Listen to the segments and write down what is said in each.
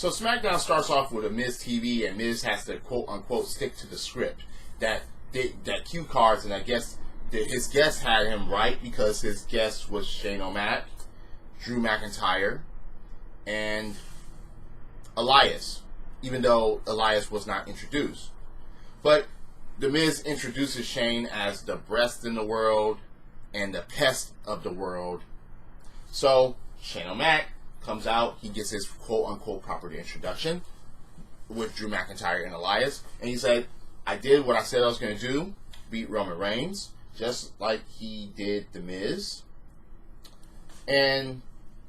So SmackDown starts off with a Miz TV, and Miz has to quote unquote stick to the script that cue cards, and I guess his guest had him right because his guest was Shane O'Mac, Drew McIntyre, and Elias, even though Elias was not introduced. But The Miz introduces Shane as the breast in the world and the pest of the world. So Shane O'Mac comes out, he gets his quote-unquote proper introduction with Drew McIntyre and Elias, and he said, I did what I said I was going to do, beat Roman Reigns, just like he did The Miz. And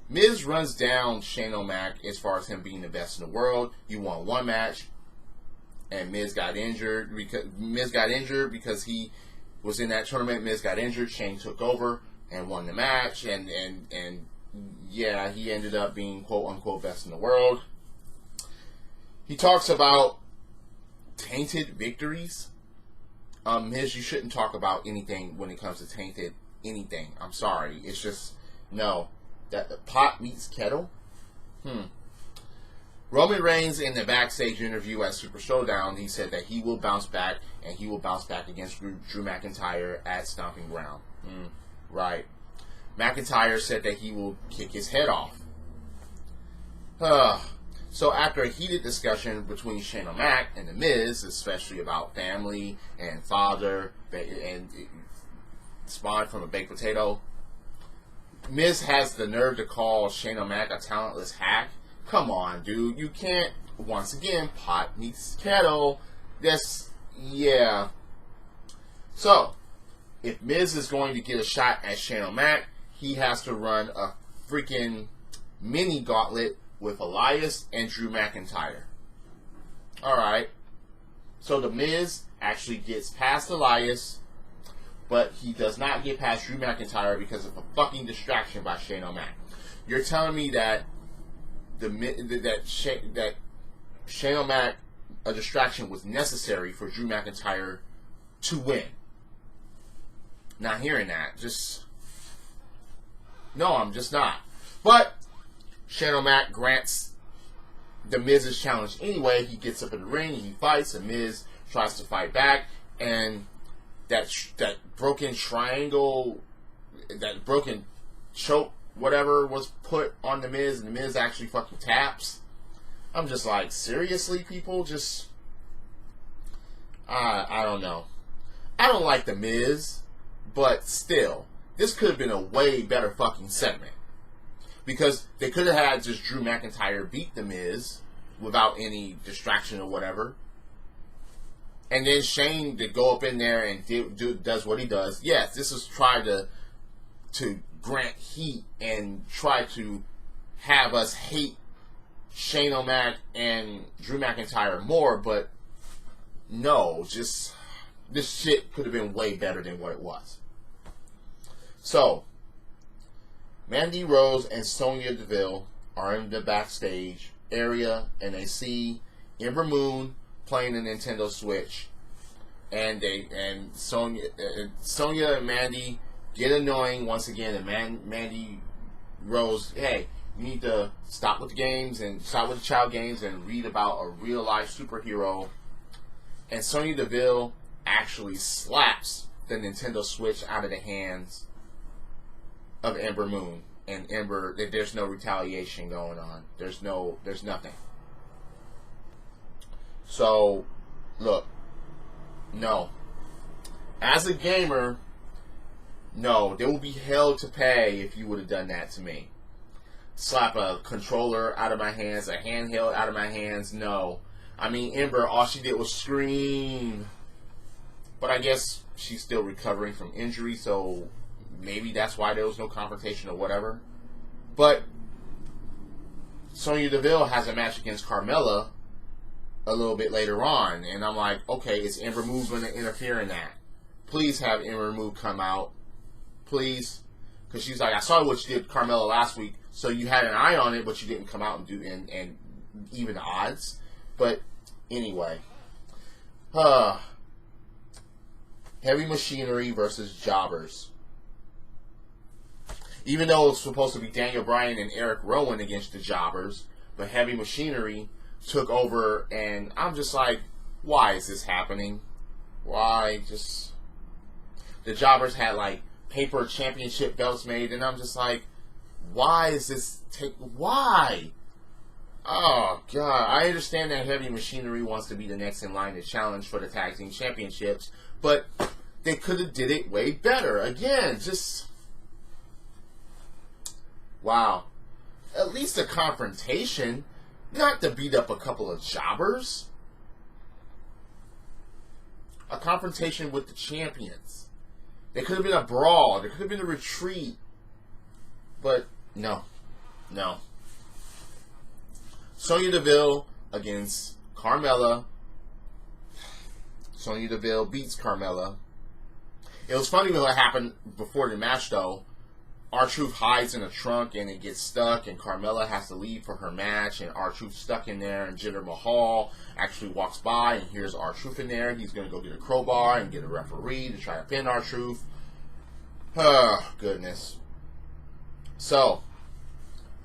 Miz runs down Shane O'Mac as far as him being the best in the world. You won one match, and Miz got injured because he was in that tournament. Miz got injured, Shane took over and won the match, and yeah, he ended up being quote-unquote best in the world. He talks about tainted victories. Miz, you shouldn't talk about anything when it comes to tainted anything. I'm sorry. It's just, no. That the pot meets kettle? Roman Reigns, in the backstage interview at Super Showdown, he said that he will bounce back, and he will bounce back against Drew McIntyre at Stomping Ground. Right. McIntyre said that he will kick his head off. So after a heated discussion between Shane O'Mac and The Miz, especially about family and father and spawned from a baked potato, Miz has the nerve to call Shane O'Mac a talentless hack. Come on, dude. You can't, once again, pot meets kettle. Yeah. So, if Miz is going to get a shot at Shane O'Mac, he has to run a freaking mini gauntlet with Elias and Drew McIntyre. Alright. So The Miz actually gets past Elias, but he does not get past Drew McIntyre because of a fucking distraction by Shane O'Mac. You're telling me that Shane O'Mac, a distraction was necessary for Drew McIntyre to win? Not hearing that. No, I'm just not. But Shane O'Mac grants The Miz's challenge anyway. He gets up in the ring, he fights, and Miz tries to fight back, and that broken triangle, that broken choke, whatever, was put on The Miz, and The Miz actually fucking taps. I'm just like, seriously, people? I don't know. I don't like The Miz, but still, this could have been a way better fucking segment. Because they could have had just Drew McIntyre beat The Miz without any distraction or whatever. And then Shane to go up in there and does what he does. Yes, this is try to grant heat and try to have us hate Shane O'Mac and Drew McIntyre more, but no, just this shit could have been way better than what it was. So, Mandy Rose and Sonia Deville are in the backstage area, and they see Ember Moon playing a Nintendo Switch, and Sonia and Mandy get annoying once again, and Mandy Rose, hey, you need to stop with the games and stop with the child games and read about a real life superhero. And Sonya Deville actually slaps the Nintendo Switch out of the hands of Ember Moon. And Ember, there's no retaliation going on. There's nothing. So, look, no. As a gamer, no, there will be hell to pay if you would have done that to me. Slap a controller out of my hands, a handheld out of my hands, no. I mean, Ember, all she did was scream. But I guess she's still recovering from injury, so maybe that's why there was no confrontation or whatever. But Sonya Deville has a match against Carmella a little bit later on, and I'm like, okay, is Ember Moon going to interfere in that? Please have Ember Moon come out. Please. Because she's like, I saw what you did with Carmella last week, so you had an eye on it, but you didn't come out and do and even the odds. But anyway. Heavy Machinery versus Jobbers. Even though it's supposed to be Daniel Bryan and Eric Rowan against the Jobbers, but Heavy Machinery took over, and I'm just like, why is this happening? Why? Just the jobbers had like paper championship belts made, and I'm just like, why is this why? Oh God, I understand that Heavy Machinery wants to be the next in line to challenge for the tag team championships, but they could have did it way better. Again, just wow. At least a confrontation, not to beat up a couple of jobbers. A confrontation with the champions. There could have been a brawl. There could have been a retreat. But no. No. Sonia Deville against Carmella. Sonya Deville beats Carmella. It was funny what happened before the match, though. R-Truth hides in a trunk and it gets stuck, and Carmella has to leave for her match, and R-Truth's stuck in there, and Jinder Mahal actually walks by and hears R-Truth in there. He's going to go get a crowbar and get a referee to try to pin R-Truth. Oh, goodness. So,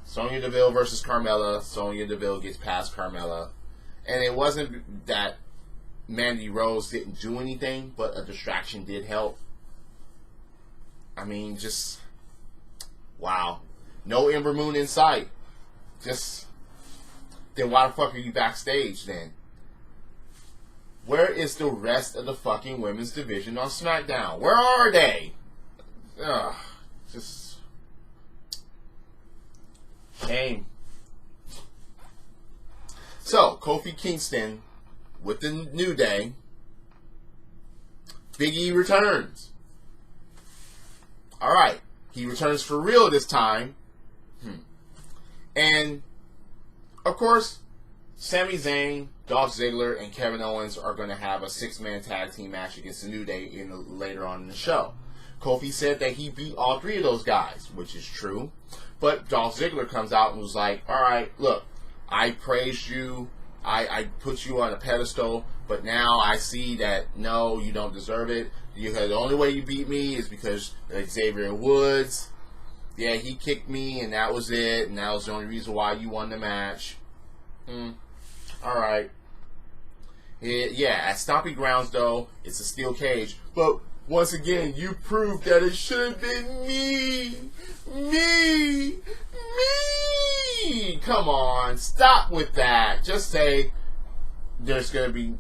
Sonya Deville versus Carmella. Sonya Deville gets past Carmella. And it wasn't that Mandy Rose didn't do anything, but a distraction did help. I mean, just wow. No Ember Moon in sight. Just, then why the fuck are you backstage then? Where is the rest of the fucking women's division on SmackDown? Where are they? Ugh, just shame. So, Kofi Kingston with the New Day. Big E returns. Alright. He returns for real this time. And, of course, Sami Zayn, Dolph Ziggler, and Kevin Owens are going to have a 6-man tag team match against the New Day later on in the show. Kofi said that he beat all 3 of those guys, which is true. But Dolph Ziggler comes out and was like, alright, look, I praised you. I put you on a pedestal, but now I see that, no, you don't deserve it. The only way you beat me is because Xavier Woods, yeah, he kicked me, and that was it, and that was the only reason why you won the match. Alright. Yeah, at Stomping Grounds, though, it's a steel cage. But once again, you proved that it should have been me. Me. Come on, stop with that. Just say there's going to be...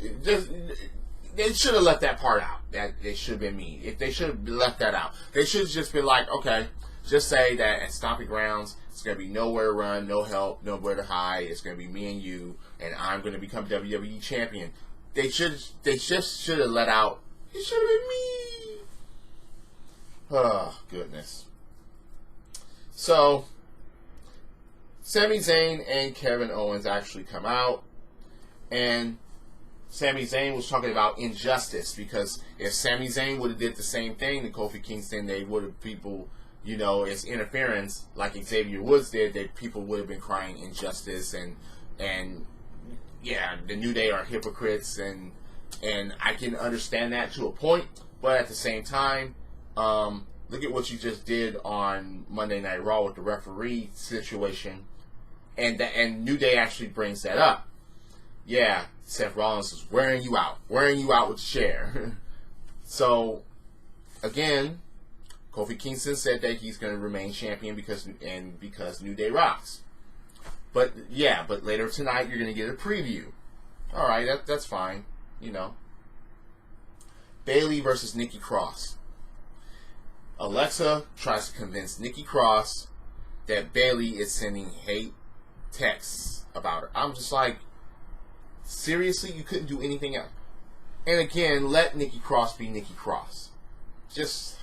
They should have left that part out. That it should have been me. If they should have left that out. They should have just been like, okay, just say that at Stomping Grounds, it's going to be nowhere to run, no help, nowhere to hide. It's going to be me and you, and I'm going to become WWE champion. They just should have let out, it should have been me. Oh, goodness. So, Sami Zayn and Kevin Owens actually come out, and Sami Zayn was talking about injustice, because if Sami Zayn would have did the same thing to Kofi Kingston, they would have people, you know, it's interference like Xavier Woods did, that people would have been crying injustice, and yeah, the New Day are hypocrites, and I can understand that to a point, but at the same time, look at what you just did on Monday Night Raw with the referee situation, and New Day actually brings that up. Yeah, Seth Rollins is wearing you out with the chair. So, again, Kofi Kingston said that he's going to remain champion because New Day rocks. But yeah, but later tonight you're going to get a preview. All right, that's fine, you know. Bayley versus Nikki Cross. Alexa tries to convince Nikki Cross that Bayley is sending hate texts about her. I'm just like, seriously, you couldn't do anything else? And again, let Nikki Cross be Nikki Cross. Just,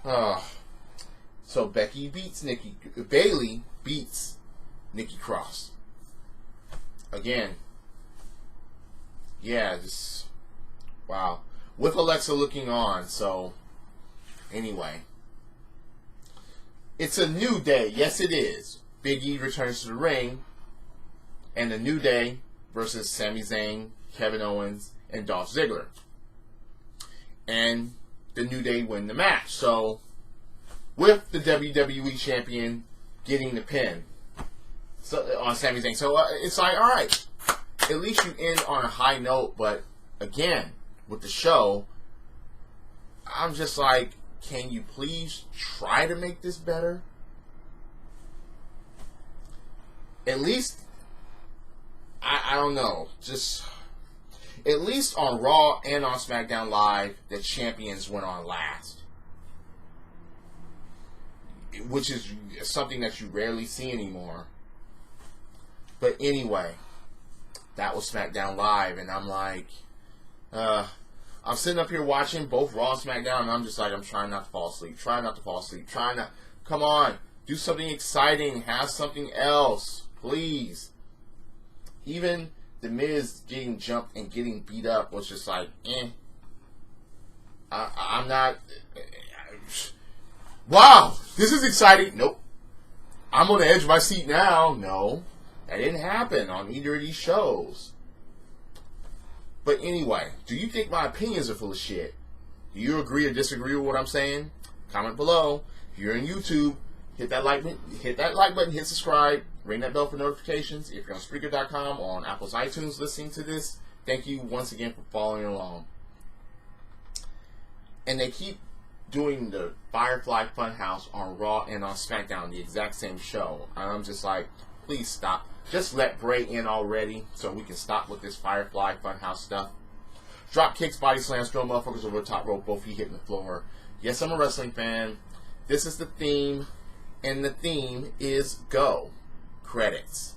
so Bayley beats Nikki Cross. Again, yeah, just, wow. With Alexa looking on, so, anyway. It's a new day. Yes, it is. Big E returns to the ring, and the New Day versus Sami Zayn, Kevin Owens, and Dolph Ziggler. And the New Day win the match. So, with the WWE Champion getting the pin. So on Sami Zayn. So it's like, all right, at least you end on a high note. But again, with the show, I'm just like, can you please try to make this better? At least, I don't know, just at least on Raw and on SmackDown Live, the champions went on last, which is something that you rarely see anymore. But anyway, that was SmackDown Live, and I'm like, I'm sitting up here watching both Raw and SmackDown, and I'm just like, I'm trying not to fall asleep, trying not to fall asleep, trying not, come on, do something exciting, have something else, please. Even The Miz getting jumped and getting beat up was just like, I'm not, wow, this is exciting. Nope. I'm on the edge of my seat now. No, that didn't happen on either of these shows. But anyway, do you think my opinions are full of shit? Do you agree or disagree with what I'm saying? Comment below. If you're on YouTube, hit that like button, hit subscribe, ring that bell for notifications. If you're on Spreaker.com or on Apple's iTunes listening to this, thank you once again for following along. And they keep doing the Firefly Funhouse on Raw and on SmackDown, the exact same show. And I'm just like, please stop. Just let Bray in already so we can stop with this Firefly Funhouse stuff. Drop kicks, body slams, throw motherfuckers over the top rope, both feet hitting the floor. Yes, I'm a wrestling fan. This is the theme, and the theme is go. Credits.